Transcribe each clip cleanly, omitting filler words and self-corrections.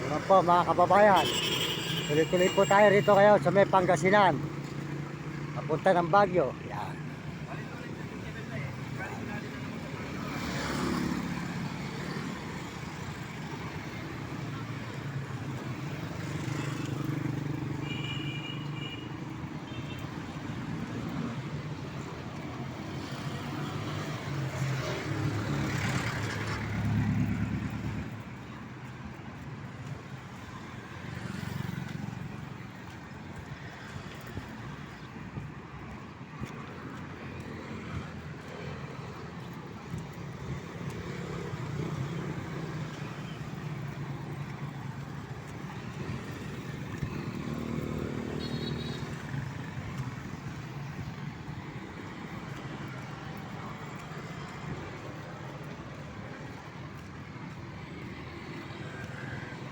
Ano po mga kababayan, tuloy-tuloy po tayo rito kayo sa may Pangasinan, papunta ng Baguio. Yan.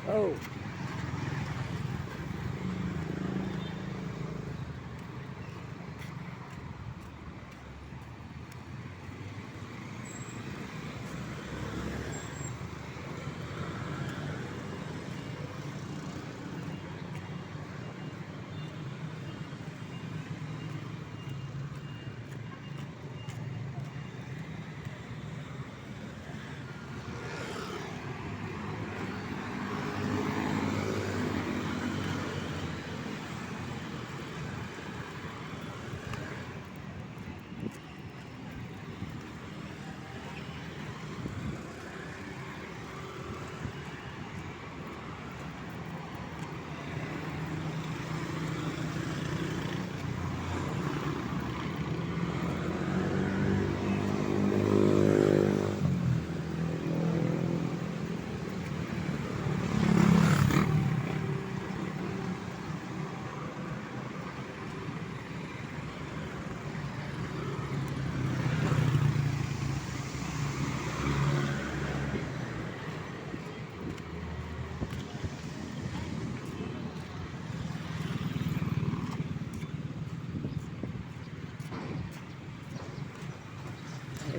Oh.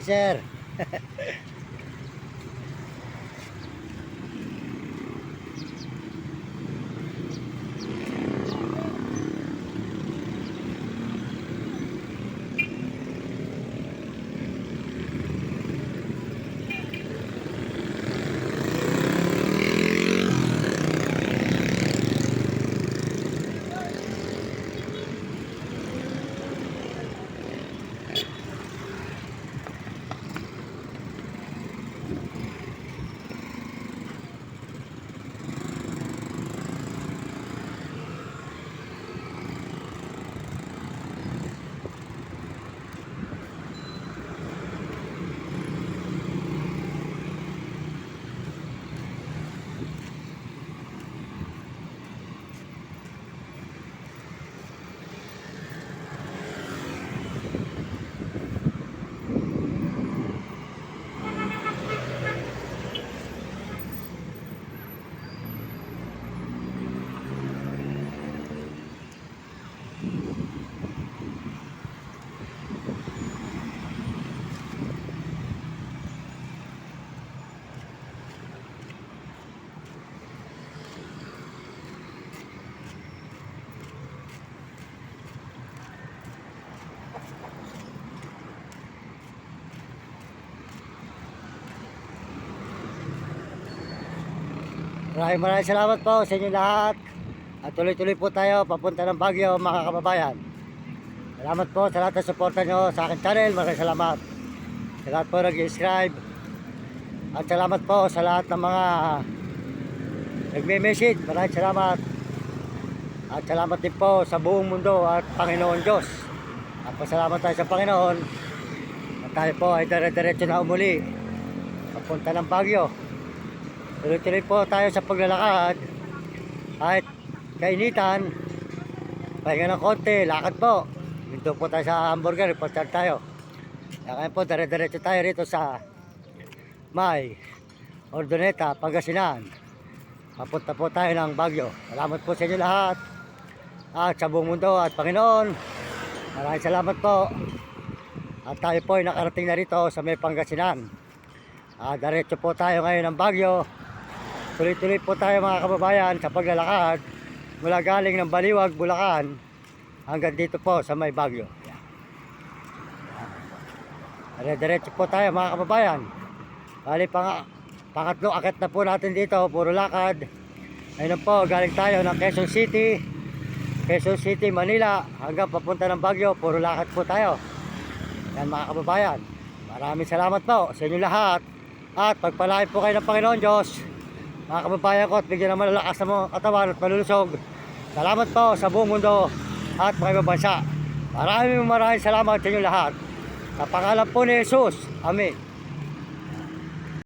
Sir. Maraming salamat po sa inyo lahat. At tuloy-tuloy po tayo papunta ng Baguio mga kababayan. Salamat po sa lahat ng suporta nyo sa aking channel. Maraming salamat sa lahat po nag-subscribe. At salamat po sa lahat ng mga nagme-message. Maraming salamat. At salamat din po sa buong mundo at Panginoon Diyos. At pasalamat tayo sa Panginoon. At tayo po ay dire-diretso na umuli papunta ng Baguio. Tuloy-tuloy po tayo sa paglalakad. Kahit kainitan, pahinga ng konti, lakad po. Dito po tayo sa hamburger, ipastar tayo. Kaya po, dire-diretso tayo rito sa May Ordoneta, Pangasinan. Papunta po tayo ng Baguio. Salamat po sa inyo lahat. At sa buong mundo at Panginoon, maraming salamat po. At tayo po ay nakarating na rito sa May Pangasinan. Diretso po tayo ngayon ng Baguio. Tuloy-tuloy po tayo mga kababayan sa paglalakad mula galing ng Baliwag, Bulacan hanggang dito po sa may Baguio. Dire-diretso po tayo mga kababayan. Bali pangatlong akit na po natin dito, puro lakad. Ayun po, galing tayo ng Quezon City, Manila hanggang papunta ng Baguio, puro lakad po tayo. Yan mga kababayan. Maraming salamat po sa inyo lahat. At pagpalain po kayo ng Panginoon Diyos, mga kababayan ko, at bigyan naman malakas ng mga katawan at malulusog. Salamat po sa buong mundo at mga ibang bansa. Maraming salamat sa inyo lahat. Sa pangalan po ni Jesus. Amen.